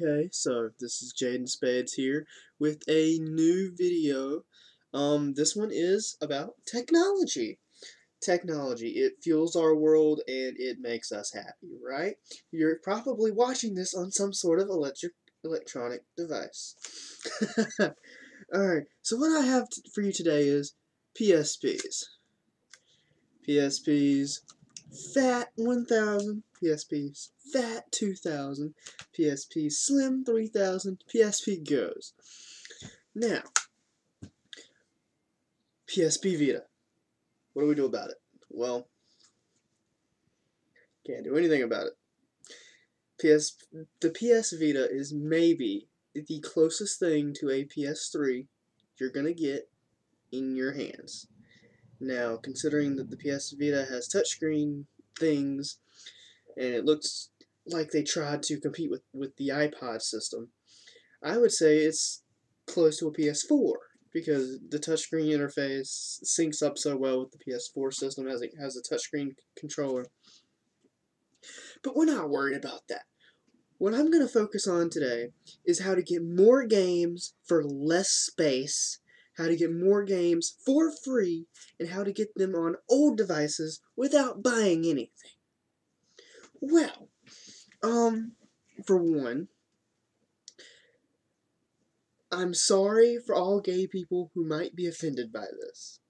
Okay, so this is Jaden Spades here with a new video. This one is about technology. Technology, it fuels our world and it makes us happy, right? You're probably watching this on some sort of electronic device. Alright, so what I have for you today is PSPs. PSPs Fat 1000, PSPs Fat 2000, PSP Slim 3000, PSP Goes. Now, PSP Vita. What do we do about it? Well, can't do anything about it. The PS Vita is maybe the closest thing to a PS3 you're gonna get in your hands. Now, considering that the PS Vita has touchscreen things, and it looks like they tried to compete with the iPod system, I would say it's close to a PS4, because the touchscreen interface syncs up so well with the PS4 system as it has a touchscreen controller. But we're not worried about that. What I'm going to focus on today is how to get more games for less space, how to get more games for free, and how to get them on old devices without buying anything. Well, for one, I'm sorry for all gay people who might be offended by this,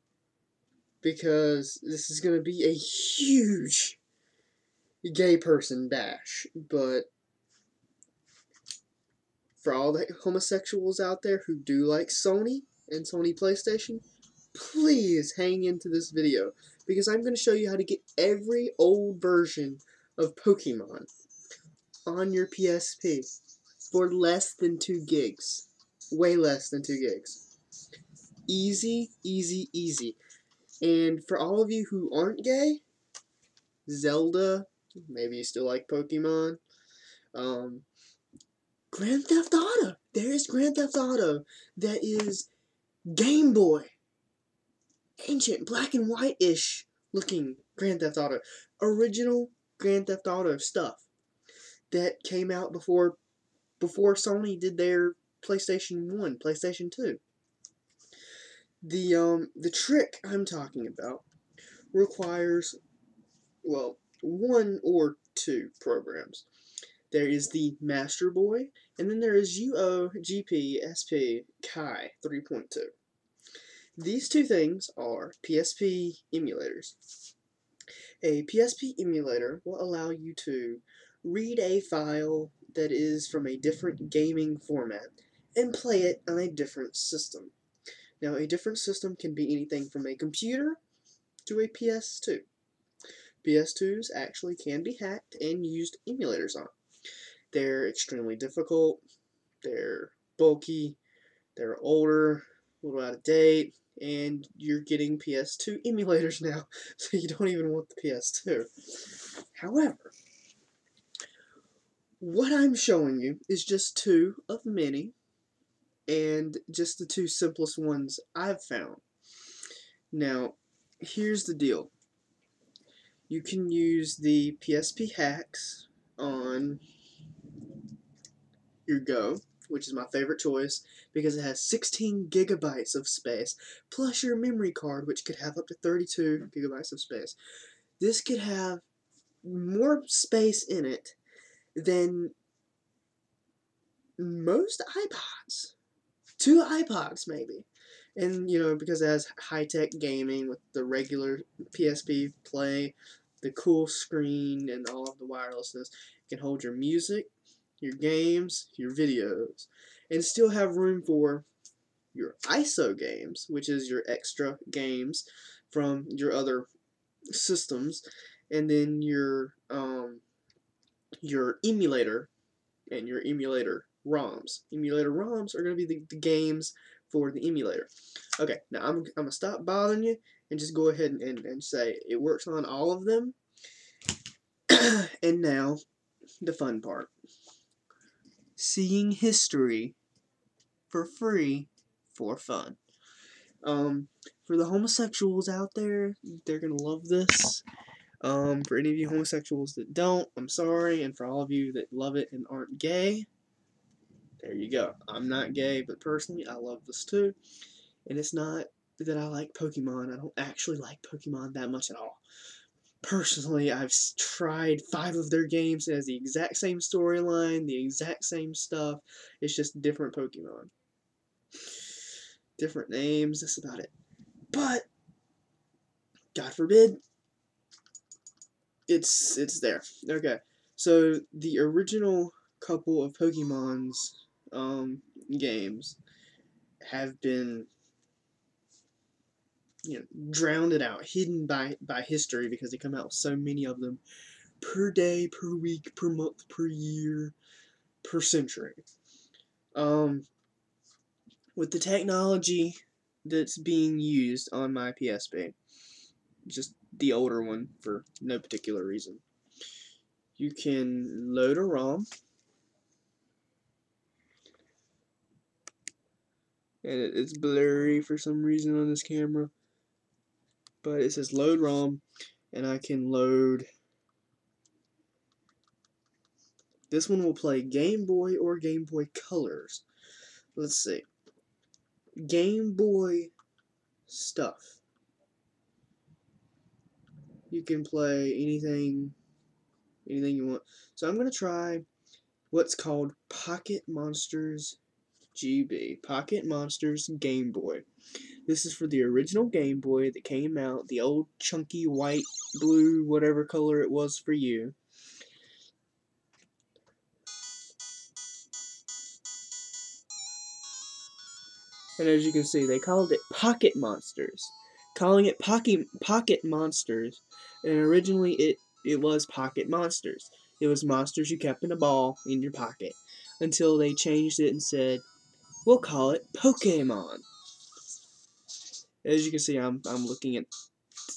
because this is going to be a huge gay person bash, but for all the homosexuals out there who do like Sony and Sony PlayStation, please hang into this video, because I'm going to show you how to get every old version of Pokemon on your PSP for less than 2 gigs. Way less than 2 gigs. Easy, easy, easy. And for all of you who aren't gay, Zelda, maybe you still like Pokemon, Grand Theft Auto. There is Grand Theft Auto that is Game Boy. Ancient, black and white-ish looking Grand Theft Auto. Original Grand Theft Auto stuff that came out before Sony did their PlayStation 1, PlayStation 2. The trick I'm talking about requires, well, 1 or 2 programs. There is the MasterBoy, and then there is gpSP Kai 3.2. These two things are PSP emulators. A PSP emulator will allow you to read a file that is from a different gaming format and play it on a different system. Now, a different system can be anything from a computer to a PS2. PS2s actually can be hacked and used emulators on. They're extremely difficult, they're bulky, they're older, a little out of date, and you're getting PS2 emulators now, so you don't even want the PS2. However, what I'm showing you is just 2 of many, and just the 2 simplest ones I've found. Now, here's the deal. You can use the PSP hacks on your Go, which is my favorite choice, because it has 16 gigabytes of space, plus your memory card, which could have up to 32 gigabytes of space. This could have more space in it than most iPods. 2 iPods, maybe. And, because it has high-tech gaming with the regular PSP Play, the cool screen, and all of the wirelessness, it can hold your music, your games, your videos, and still have room for your ISO games, which is your extra games from your other systems, and then your emulator and your emulator ROMs. Emulator ROMs are going to be the games for the emulator. Okay, now I'm going to stop bothering you and just go ahead and say it works on all of them. And now, the fun part. Seeing history for free for fun. For the homosexuals out there, they're going to love this. For any of you homosexuals that don't, I'm sorry, and for all of you that love it and aren't gay, There you go. I'm not gay, but personally, I love this too. And it's not that I like Pokemon. I don't actually like Pokemon that much at all. Personally, I've tried 5 of their games. It has the exact same storyline, the exact same stuff. It's just different Pokemon. Different names, that's about it. But, God forbid, it's there. Okay, so the original couple of Pokemon's games have been, drowned out, hidden by history, because they come out with so many of them per day, per week, per month, per year, per century. With the technology that's being used on my PSP, just the older one for no particular reason, you can load a ROM, and it's blurry for some reason on this camera, but it says load ROM, and I can load. This one will play Game Boy or Game Boy Colors. Let's see. Game Boy stuff. You can play anything you want. So I'm going to try what's called Pocket Monsters GB. Pocket Monsters Game Boy. This is for the original Game Boy that came out, the old chunky white, blue, whatever color it was for you. And as you can see, they called it Pocket Monsters. Calling it Pocket Monsters, and originally it was Pocket Monsters. It was monsters you kept in a ball in your pocket, until they changed it and said, we'll call it Pokemon. As you can see, I'm looking at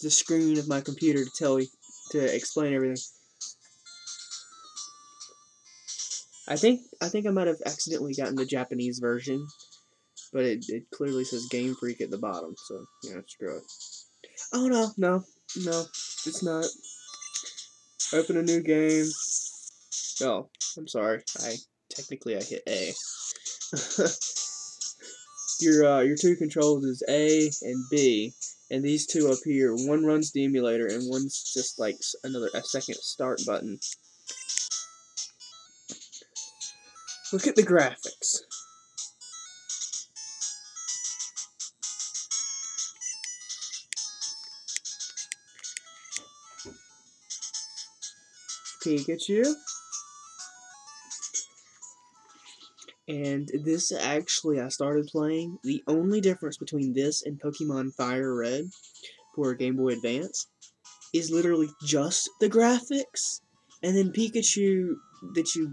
the screen of my computer to explain everything. I think I might have accidentally gotten the Japanese version, but it clearly says Game Freak at the bottom, so screw it. Oh no, it's not. Open a new game. Oh, I'm sorry. Technically I hit A. Your two controls is A and B, and these two up here, one runs the emulator and one's just like a second start button. Look at the graphics. Pikachu. And this actually, I started playing. The only difference between this and Pokemon Fire Red for Game Boy Advance is literally just the graphics, and then Pikachu that you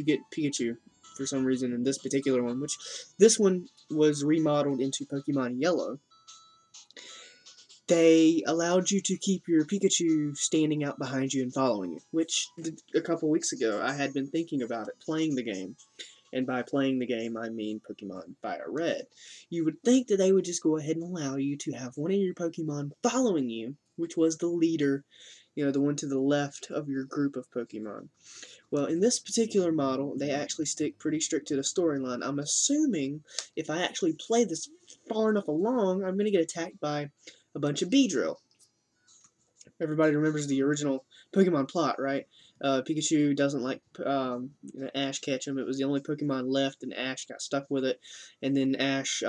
get Pikachu for some reason in this particular one, which this one was remodeled into Pokemon Yellow. They allowed you to keep your Pikachu standing out behind you and following you, which a couple weeks ago I had been thinking about it, playing the game. And by playing the game, I mean Pokemon Fire Red. You would think that they would just go ahead and allow you to have one of your Pokemon following you, which was the leader, the one to the left of your group of Pokemon. Well, in this particular model, they actually stick pretty strict to the storyline. I'm assuming if I actually play this far enough along, I'm going to get attacked by a bunch of Beedrill. Everybody remembers the original Pokemon plot, right? Pikachu doesn't like Ash catch him. It was the only Pokemon left, and Ash got stuck with it. And then Ash,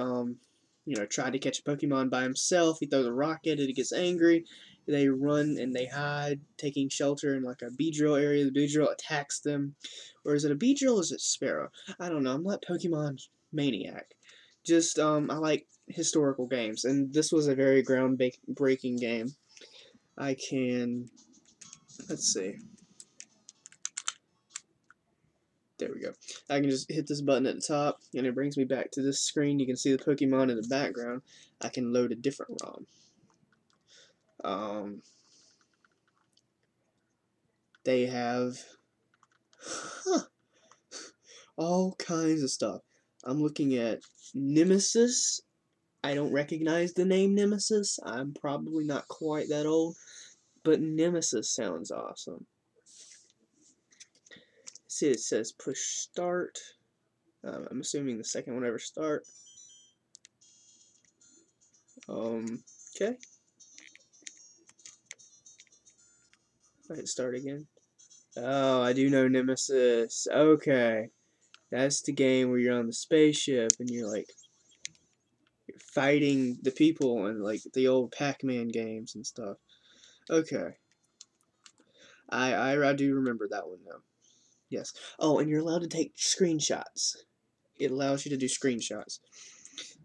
tried to catch a Pokemon by himself. He throws a rock at it. It gets angry. They run and they hide, taking shelter in like a Beedrill area. The Beedrill attacks them. Or is it a Beedrill or is it Sparrow? I don't know. I'm not Pokemon maniac. Just, I like historical games. And this was a very groundbreaking game. I can, let's see, there we go. I can just hit this button at the top, and it brings me back to this screen. You can see the Pokemon in the background. I can load a different ROM. They have all kinds of stuff. I'm looking at Nemesis. I don't recognize the name Nemesis. I'm probably not quite that old, but Nemesis sounds awesome. See, it says push start. I'm assuming the second one ever start. Okay. I hit start again. Oh, I do know Nemesis. Okay. That's the game where you're on the spaceship and you're like fighting the people and like the old Pac-Man games and stuff. Okay. I do remember that one now. Yes. Oh, and you're allowed to take screenshots. It allows you to do screenshots.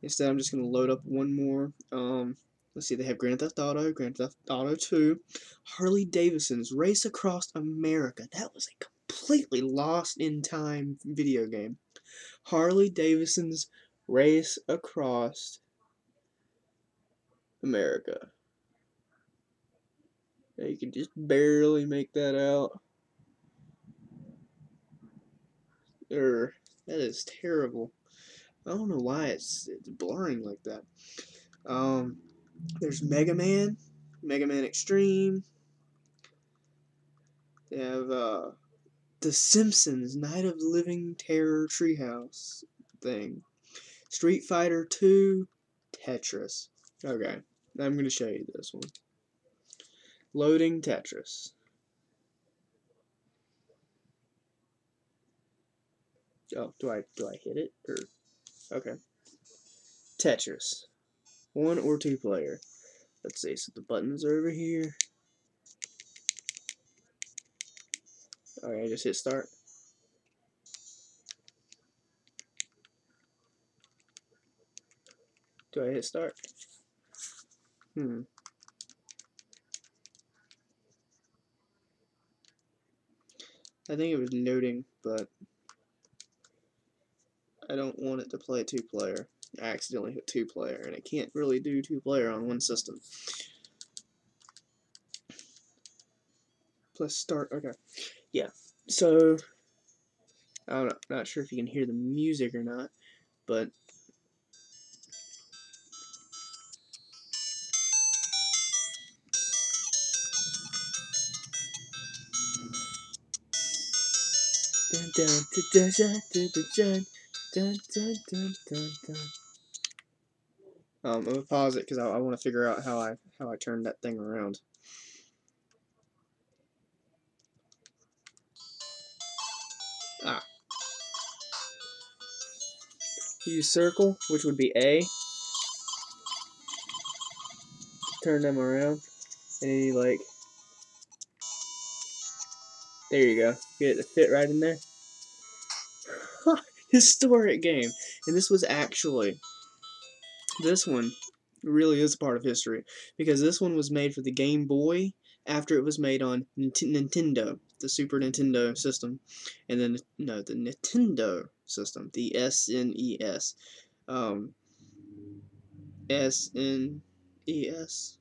Instead, I'm just going to load up one more. Let's see, they have Grand Theft Auto, Grand Theft Auto 2, Harley Davidson's Race Across America. That was a completely lost in time video game. Harley Davidson's Race Across America. Yeah, you can just barely make that out. That is terrible. I don't know why it's blurring like that. There's Mega Man Extreme. They have The Simpsons Night of the Living Terror Treehouse thing. Street Fighter 2, Tetris. Okay, I'm gonna show you this one. Loading Tetris. Oh, do I hit it or okay? Tetris, 1 or 2 player. Let's see. So the buttons are over here. Okay, just hit start. Do I hit start? I think it was loading, but I don't want it to play 2 player. I accidentally hit 2 player, and it can't really do 2 player on one system. Plus start. Okay. Yeah. So I don't know. Not sure if you can hear the music or not, but dun, dun, dun, dun, dun, dun, dun, dun, dun, dun, dun. I'm gonna pause it because I want to figure out how I turned that thing around. Ah, use circle, which would be A, to turn them around, and then you like, there you go, get it to fit right in there. Historic game, and this one really is a part of history because this one was made for the Game Boy after it was made on Nintendo, the Super Nintendo system, and then the Nintendo system, the SNES, SNES,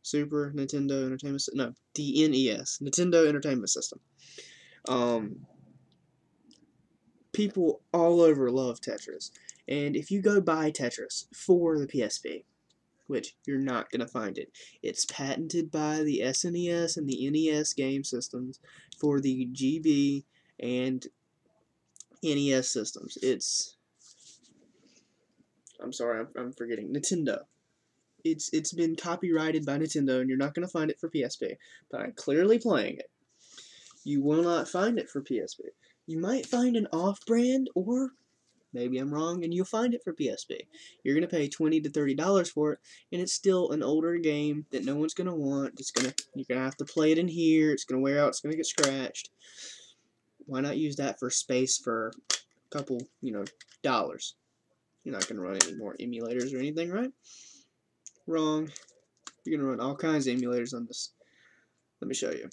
Super Nintendo Entertainment System. No, the NES, Nintendo Entertainment System. People all over love Tetris, and if you go buy Tetris for the PSP, which you're not going to find it. It's patented by the SNES and the NES game systems for the GB and NES systems. I'm sorry, I'm forgetting. Nintendo. It's been copyrighted by Nintendo, and you're not going to find it for PSP. But I'm clearly playing it. You will not find it for PSP. You might find an off-brand, or maybe I'm wrong, and you'll find it for PSP. You're going to pay $20 to $30 for it, and it's still an older game that no one's going to want. You're going to have to play it in here. It's going to wear out. It's going to get scratched. Why not use that for space for a couple, dollars? You're not going to run any more emulators or anything, right? Wrong. You're going to run all kinds of emulators on this. Let me show you.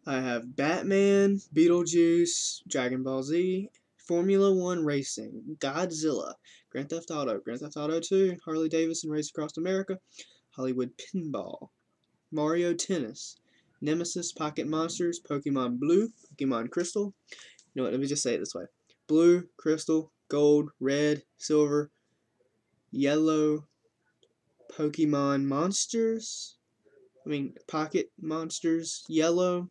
I have Batman, Beetlejuice, Dragon Ball Z, Formula 1 Racing, Godzilla, Grand Theft Auto 2, Harley Davidson Race Across America, Hollywood Pinball, Mario Tennis, Nemesis Pocket Monsters, Pokemon Blue, Pokemon Crystal. You know what, let me just say it this way. Blue, Crystal, Gold, Red, Silver, Yellow, Pocket Monsters, Yellow,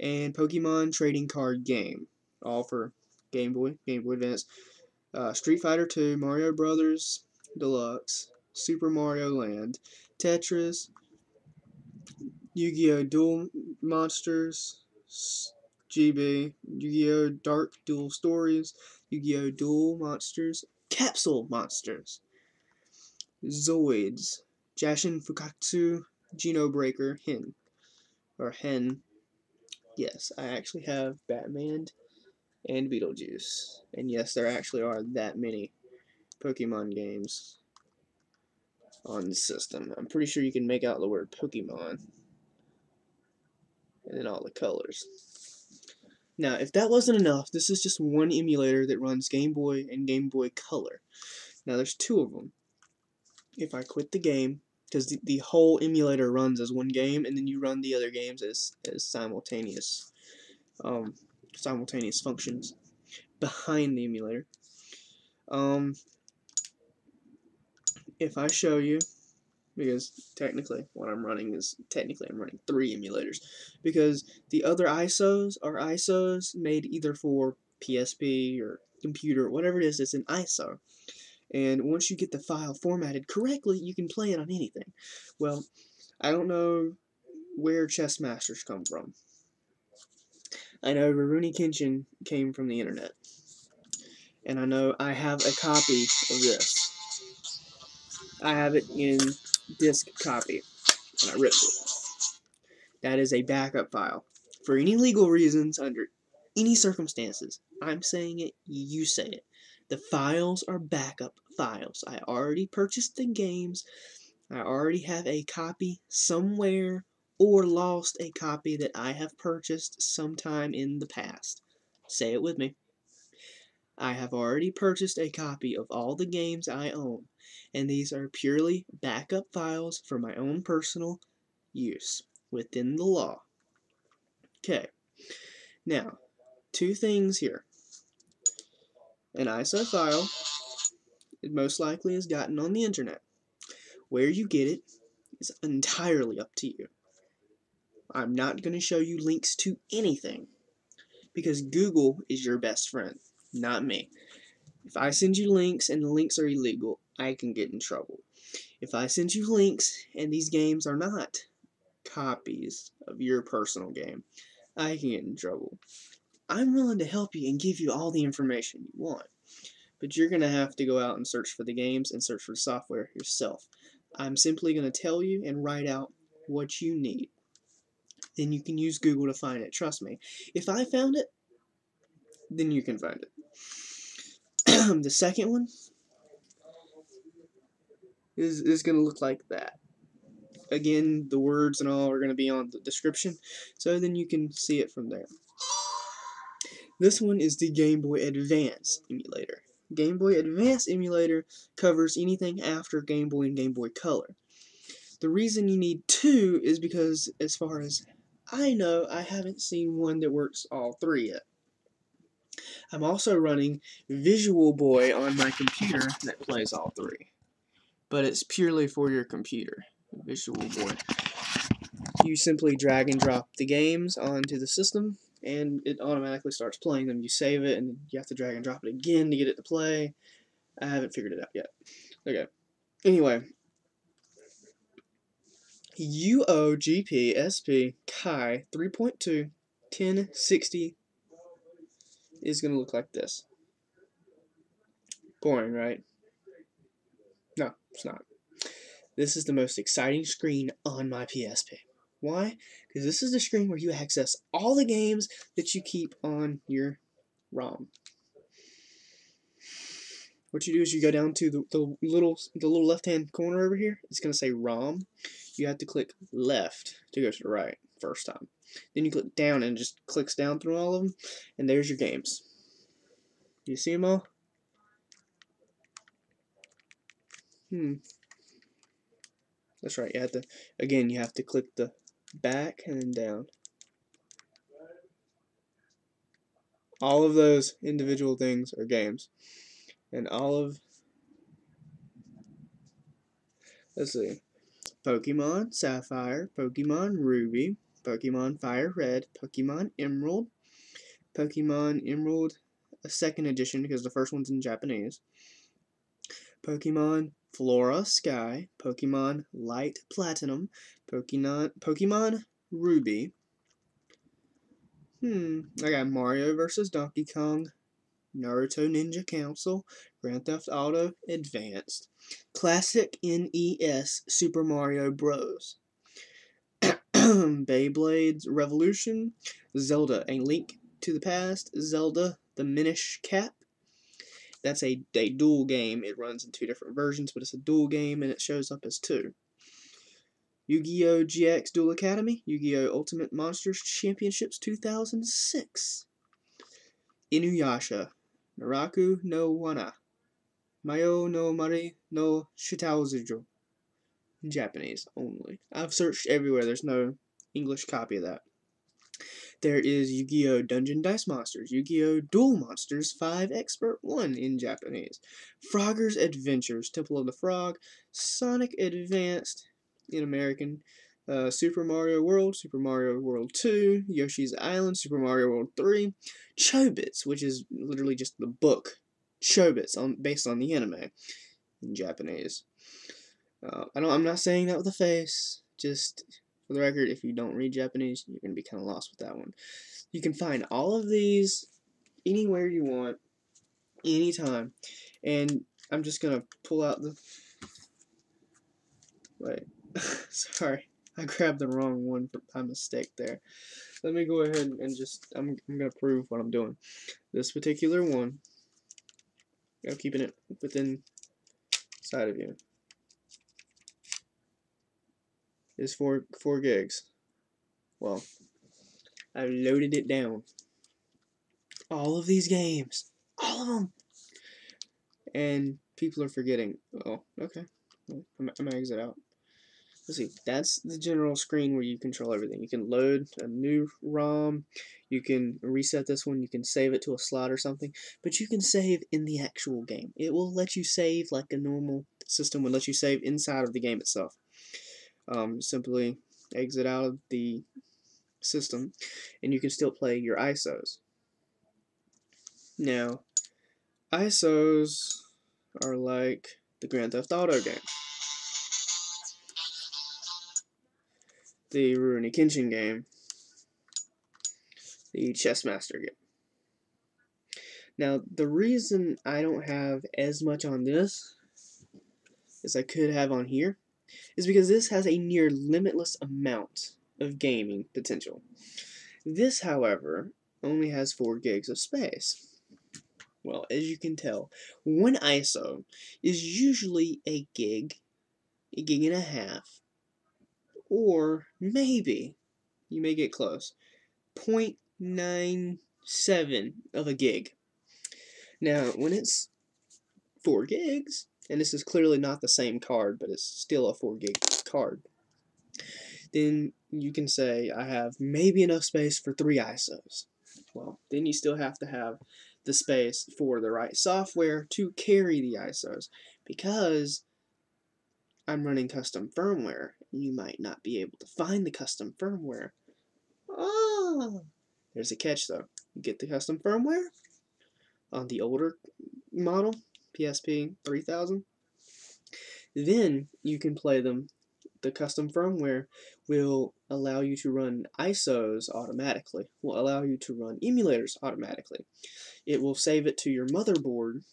and Pokemon Trading Card Game, all for Game Boy, Game Boy Advance. Street Fighter 2, Mario Brothers Deluxe, Super Mario Land, Tetris, Yu-Gi-Oh! Duel Monsters, GB, Yu-Gi-Oh! Dark Duel Stories, Yu-Gi-Oh! Duel Monsters, Capsule Monsters, Zoids, Jashin Fukatsu, Geno Breaker, Hen. Yes, I actually have Batman and Beetlejuice. And yes, there actually are that many Pokemon games on the system. I'm pretty sure you can make out the word Pokemon and then all the colors. Now, if that wasn't enough, this is just one emulator that runs Game Boy and Game Boy Color. Now, there's two of them. If I quit the game, because the whole emulator runs as one game, and then you run the other games as simultaneous functions behind the emulator. If I show you, because technically what I'm running is, I'm running 3 emulators, because the other ISOs are ISOs made either for PSP or computer, whatever it is, it's an ISO. And once you get the file formatted correctly, you can play it on anything. Well, I don't know where chess masters come from. I know Rurouni Kenshin came from the internet. And I know I have a copy of this. I have it in disk copy, and I ripped it. That is a backup file. For any legal reasons, under any circumstances, I'm saying it, you say it. The files are backup files. I already purchased the games. I already have a copy somewhere, or lost a copy that I have purchased sometime in the past. Say it with me. I have already purchased a copy of all the games I own, and these are purely backup files for my own personal use within the law. Okay, now, 2 things here. An ISO file, it most likely is gotten on the internet. Where you get it is entirely up to you. I'm not going to show you links to anything, because Google is your best friend, not me. If I send you links and the links are illegal, I can get in trouble. If I send you links and these games are not copies of your personal game, I can get in trouble. I'm willing to help you and give you all the information you want, but you're going to have to go out and search for the games and search for the software yourself. I'm simply going to tell you and write out what you need. Then you can use Google to find it. Trust me. If I found it, then you can find it. The second one is going to look like that. Again, the words and all are going to be on the description, so then you can see it from there. This one is the Game Boy Advance emulator. Game Boy Advance emulator covers anything after Game Boy and Game Boy Color. The reason you need 2 is because, as far as I know, I haven't seen one that works all 3 yet. I'm also running Visual Boy on my computer that plays all 3. But it's purely for your computer. Visual Boy. You simply drag and drop the games onto the system, and it automatically starts playing them. You save it, and you have to drag and drop it again to get it to play. I haven't figured it out yet. Okay. Anyway. gpSP Kai 3.2 1060 is going to look like this. Boring, right? No, it's not. This is the most exciting screen on my PSP. Why? Because this is the screen where you access all the games that you keep on your ROM. What you do is you go down to the little left-hand corner over here. It's going to say ROM. You have to click left to go to the right first time. Then you click down, and it just clicks down through all of them, and there's your games. Do you see them all? That's right. You have to click the back and then down. All of those individual things are games. And let's see, Pokemon Sapphire, Pokemon Ruby, Pokemon Fire Red, Pokemon Emerald, Pokemon Emerald, a second edition because the first one's in Japanese, Pokemon Flora Sky, Pokemon Light Platinum, Pokemon Ruby. I got Mario vs. Donkey Kong, Naruto Ninja Council, Grand Theft Auto Advanced, Classic NES Super Mario Bros. Beyblades Revolution, Zelda A Link to the Past, Zelda The Minish Cap. That's a dual game. It runs in 2 different versions, but it's a dual game and it shows up as 2. Yu-Gi-Oh! GX Duel Academy, Yu-Gi-Oh! Ultimate Monsters Championships 2006. Inuyasha, Naraku no Wana, Mayo no Mari no Shitaozujo. Japanese only. I've searched everywhere, there's no English copy of that. There is Yu-Gi-Oh! Dungeon Dice Monsters, Yu-Gi-Oh! Duel Monsters 5 Expert 1 in Japanese, Frogger's Adventures, Temple of the Frog, Sonic Advanced in American, Super Mario World 2, Yoshi's Island, Super Mario World 3, Chobits, which is literally just the book, Chobits, based on the anime in Japanese. I'm not saying that with a face, just for the record, if you don't read Japanese, you're going to be kind of lost with that one. You can find all of these anywhere you want, anytime, and I'm just going to pull out the... Wait, sorry, I grabbed the wrong one by mistake there. Let me go ahead and just, I'm going to prove what I'm doing. This particular one, I'm keeping it within side of you, is 4 gigs. Well, I loaded it down. All of these games. All of them. And people are forgetting. Oh, okay. I'm gonna exit out. Let's see. That's the general screen where you control everything. You can load a new ROM. You can reset this one. You can save it to a slot or something. But you can save in the actual game. It will let you save like a normal system would let you save inside of the game itself. Simply exit out of the system and you can still play your ISOs. Now, ISOs are like the Grand Theft Auto game, the Rurouni Kenshin game, the Chess Master game. Now, the reason I don't have as much on this as I could have on here is because this has a near limitless amount of gaming potential. This, however, only has 4 gigs of space. Well, as you can tell, one ISO is usually a gig and a half, or maybe, you may get close, 0.97 of a gig. Now, when it's 4 gigs, and this is clearly not the same card, but it's still a 4 gig card, then you can say, I have maybe enough space for 3 ISOs. Well, then you still have to have the space for the right software to carry the ISOs, because I'm running custom firmware, and you might not be able to find the custom firmware. There's a catch though. You get the custom firmware on the older model, PSP 3000, then you can play them. The custom firmware will allow you to run ISOs automatically, will allow you to run emulators automatically. It will save it to your motherboard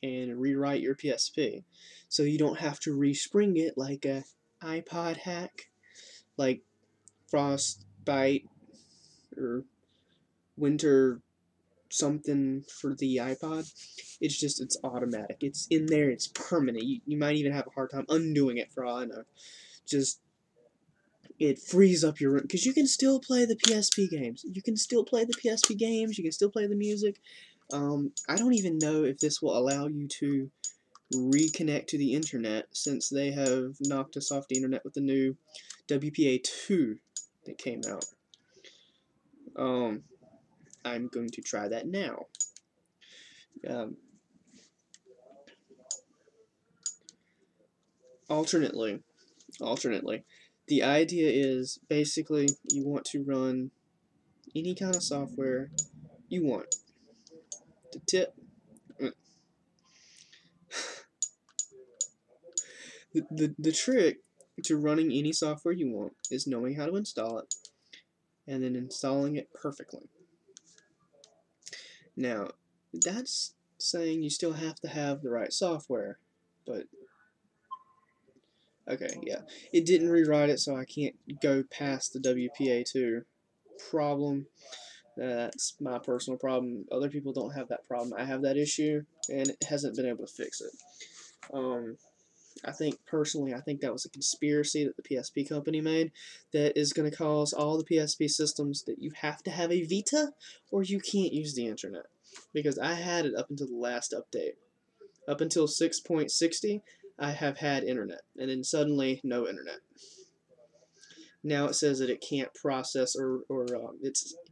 and rewrite your PSP, so you don't have to respring it like a iPod hack, like Frostbite or Winter something for the iPod. It's automatic. It's in there. It's permanent. You might even have a hard time undoing it for all I know. Just, it frees up your room, because you can still play the PSP games. You can still play the PSP games. You can still play the music. I don't even know if this will allow you to reconnect to the internet, since they have knocked us off the internet with the new WPA2 that came out. I'm going to try that now. Alternately, The idea is basically you want to run any kind of software you want. The tip. The trick to running any software you want is knowing how to install it and then installing it perfectly. Now, that's saying you still have to have the right software, but okay, yeah. It didn't rewrite it, so I can't go past the WPA2 problem. That's my personal problem. Other people don't have that problem. I have that issue, and it hasn't been able to fix it. I think that was a conspiracy that the PSP company made that is going to cause all the PSP systems that you have to have a Vita or you can't use the internet. Because I had it up until the last update. Up until 6.60, I have had internet, and then suddenly no internet. Now it says that it can't process or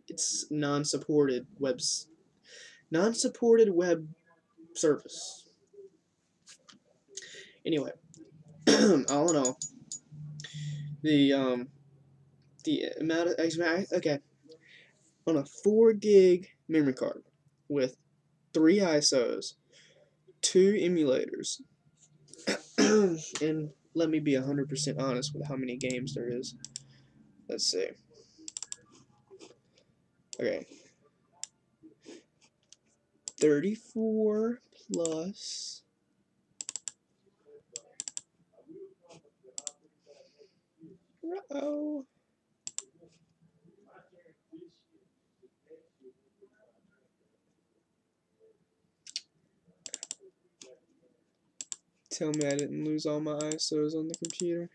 it's non-supported web service. Anyway, all in all, the amount of okay, on a 4 gig memory card with 3 ISOs, 2 emulators, and let me be 100% honest with how many games there is. Let's see. Okay. 34 plus uh-oh. Tell me I didn't lose all my ISOs on the computer.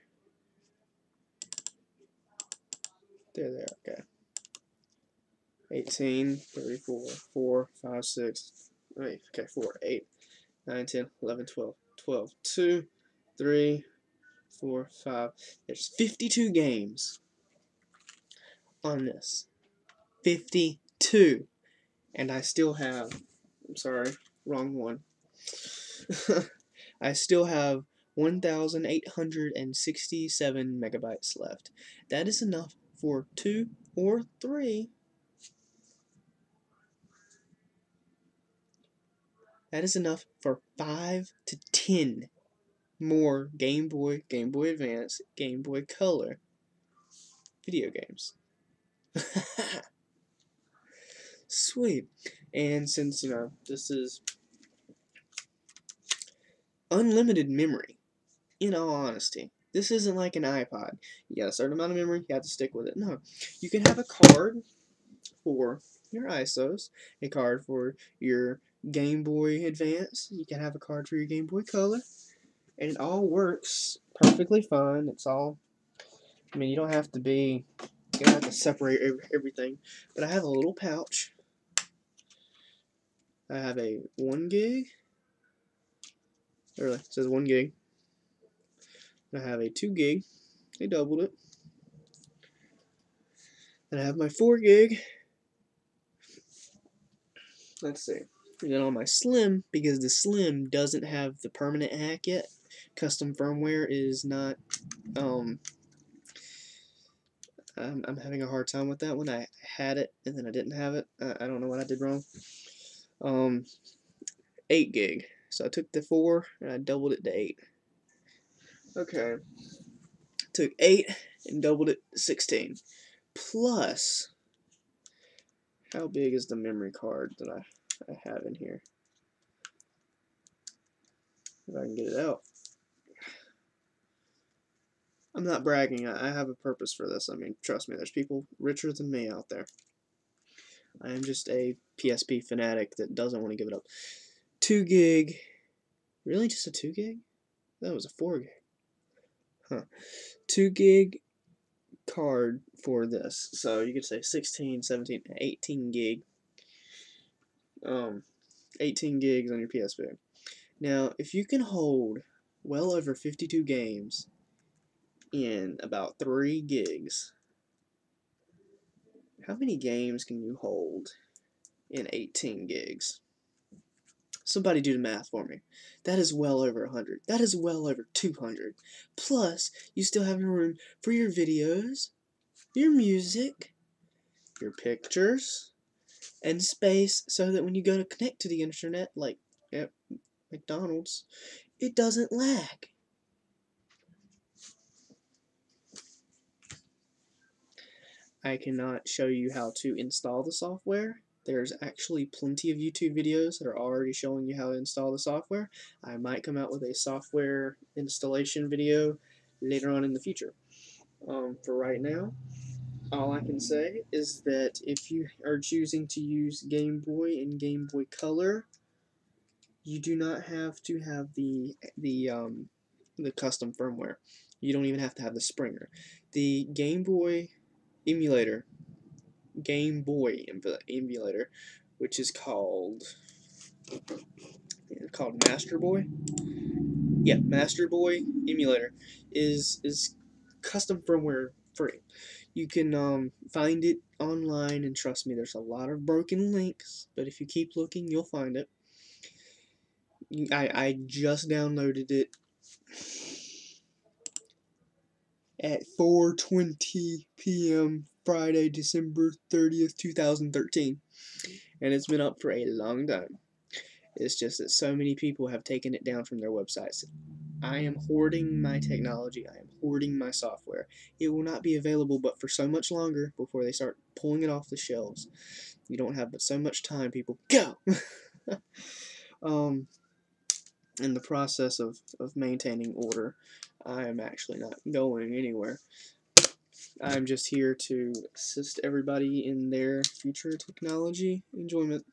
There they are, okay. 18, 34, 4, 5, 6, wait, okay, 4, 8, 9, 10, 11, 12, 12, 2, 3, 4, 5. There's 52 games on this. 52. And I still have, I'm sorry, wrong one. I still have 1,867 megabytes left. That is enough for 2 or 3. That is enough for 5 to 10 more Game Boy, Game Boy Advance, Game Boy Color video games. Sweet. And since, this is unlimited memory, in all honesty, this isn't like an iPod. You got a certain amount of memory, you have to stick with it. No. You can have a card for your ISOs, a card for your Game Boy Advance, you can have a card for your Game Boy Color, and it all works perfectly fine. It's all, I mean, you don't have to separate everything, but I have a little pouch. I have a 1 gig, it says 1 gig, I have a 2 gig, I doubled it, and I have my 4 gig, let's see, and then on my Slim, because the Slim doesn't have the permanent hack yet, custom firmware is not, I'm having a hard time with that one. I had it, and then I didn't have it. I don't know what I did wrong. 8 gig. So I took the 4, and I doubled it to 8. Okay. Took 8 and doubled it to 16. Plus, how big is the memory card that I have in here? If I can get it out. I'm not bragging. I have a purpose for this. I mean, trust me, there's people richer than me out there. I am just a PSP fanatic that doesn't want to give it up. 2 gig. Really? Just a 2 gig? That was a 4 gig. Huh. 2 gig card for this. So you could say 16, 17, 18 gig. 18 gigs on your PSP. Now, if you can hold well over 52 games in about 3 gigs, how many games can you hold in 18 gigs? Somebody do the math for me. That is well over 100. That is well over 200. Plus, you still have room for your videos, your music, your pictures, and space so that when you go to connect to the internet, like at McDonald's, it doesn't lag. I cannot show you how to install the software. There's actually plenty of YouTube videos that are already showing you how to install the software. I might come out with a software installation video later on in the future. For right now, all I can say is that if you are choosing to use Game Boy and Game Boy Color, you do not have to have the custom firmware. You don't even have to have the Springer. The Game Boy emulator, emulator, which is called MasterBoy. Yeah, MasterBoy emulator is custom firmware free. You can find it online, and trust me, there's a lot of broken links, but if you keep looking, you'll find it. I just downloaded it at 4:20 p.m. Friday, December 30th, 2013, and it's been up for a long time. It's just that so many people have taken it down from their websites. I am hoarding my technology. I am hoarding my software. It will not be available but for so much longer before they start pulling it off the shelves. You don't have but so much time, people. Go! In the process of maintaining order, I am actually not going anywhere. I'm just here to assist everybody in their future technology enjoyment.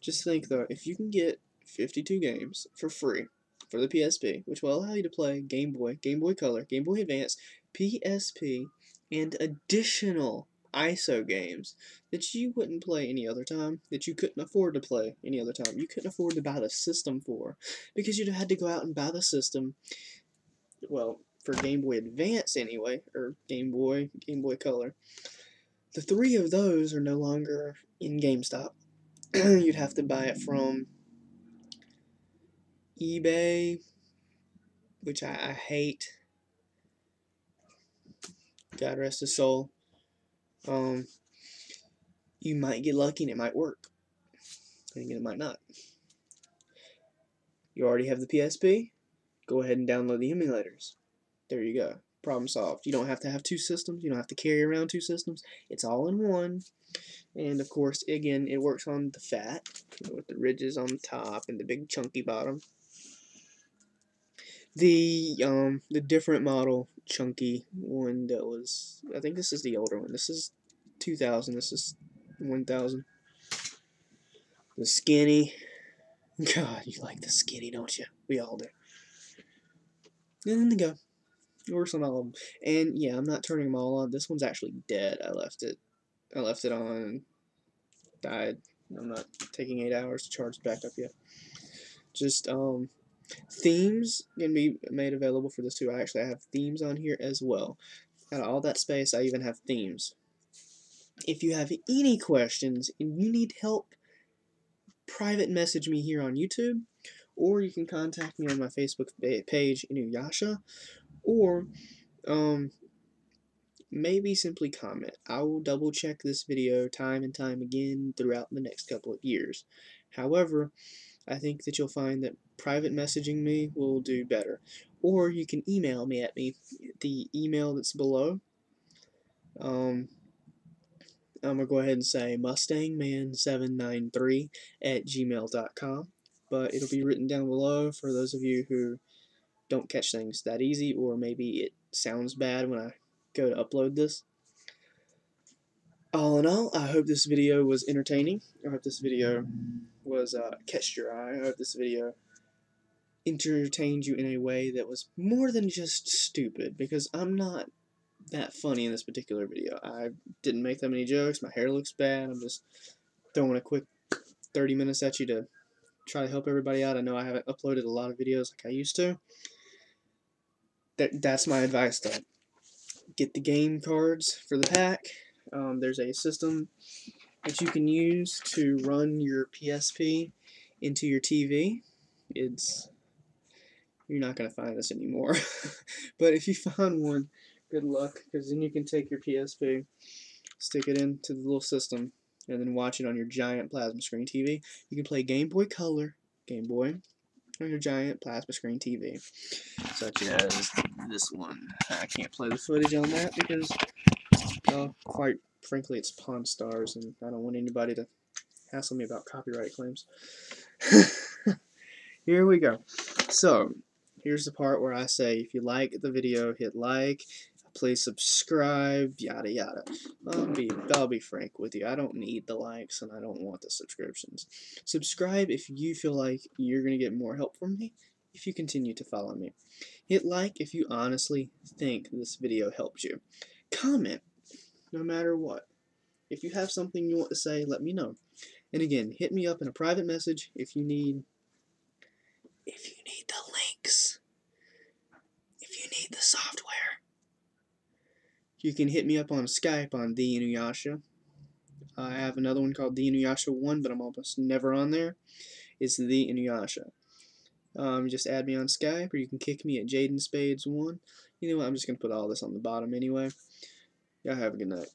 Just think though, if you can get 52 games for free for the PSP, which will allow you to play Game Boy, Game Boy Color, Game Boy Advance, PSP, and additional ISO games that you wouldn't play any other time, that you couldn't afford to play any other time, you couldn't afford to buy the system for, because you'd have had to go out and buy the system, well, for Game Boy Advance anyway, or Game Boy Color. The three of those are no longer in GameStop. You'd have to buy it from eBay, which I hate. God rest his soul. You might get lucky and it might work. And again, it might not. You already have the PSP? Go ahead and download the emulators. There you go. Problem solved. You don't have to have two systems. You don't have to carry around two systems. It's all in one. And of course, again, it works on the fat, with the ridges on the top and the big chunky bottom. The different model chunky one that was, I think this is the older one. This is 2000. This is 1000. The skinny. God, you like the skinny, don't you? We all do. And then go. It works on all of them. And yeah, I'm not turning them all on. This one's actually dead. I left it on and died. I'm not taking 8 hours to charge it back up yet. Just themes can be made available for this too. I have themes on here as well. Out of all that space, I even have themes. If you have any questions and you need help, private message me here on YouTube, or you can contact me on my Facebook page, Inuyasha, or maybe simply comment. I will double check this video time and time again throughout the next couple of years. However, I think that you'll find that private messaging me will do better. Or you can email me at the email that's below. I'm going to go ahead and say mustangman793@gmail.com, but it'll be written down below for those of you who don't catch things that easy, or maybe it sounds bad when I go to upload this. All in all, I hope this video was entertaining. I hope this video was catched your eye. I hope this video entertained you in a way that was more than just stupid, because I'm not that funny in this particular video. I didn't make that many jokes. My hair looks bad. I'm just throwing a quick 30 minutes at you to try to help everybody out. I know I haven't uploaded a lot of videos like I used to. That's my advice though. Get the game cards for the pack. There's a system that you can use to run your PSP into your TV. You're not going to find this anymore. But if you found one, good luck, because then you can take your PSP, stick it into the little system, and then watch it on your giant plasma screen TV. You can play Game Boy Color, Game Boy, on your giant plasma screen TV, such as this one. I can't play the footage on that because, quite frankly, it's Pawn Stars, and I don't want anybody to hassle me about copyright claims. Here we go. So, here's the part where I say, if you like the video, hit like, please subscribe, yada yada. I'll be frank with you. I don't need the likes and I don't want the subscriptions. Subscribe if you feel like you're going to get more help from me if you continue to follow me. Hit like if you honestly think this video helped you. Comment, no matter what. If you have something you want to say, let me know. And again, hit me up in a private message if you need the links. If you need the software. You can hit me up on Skype on the Inuyasha. I have another one called the Inuyasha 1, but I'm almost never on there. It's the Inuyasha. Just add me on Skype, or you can kick me at JadenSpades1. You know what, I'm just going to put all this on the bottom anyway. Y'all have a good night.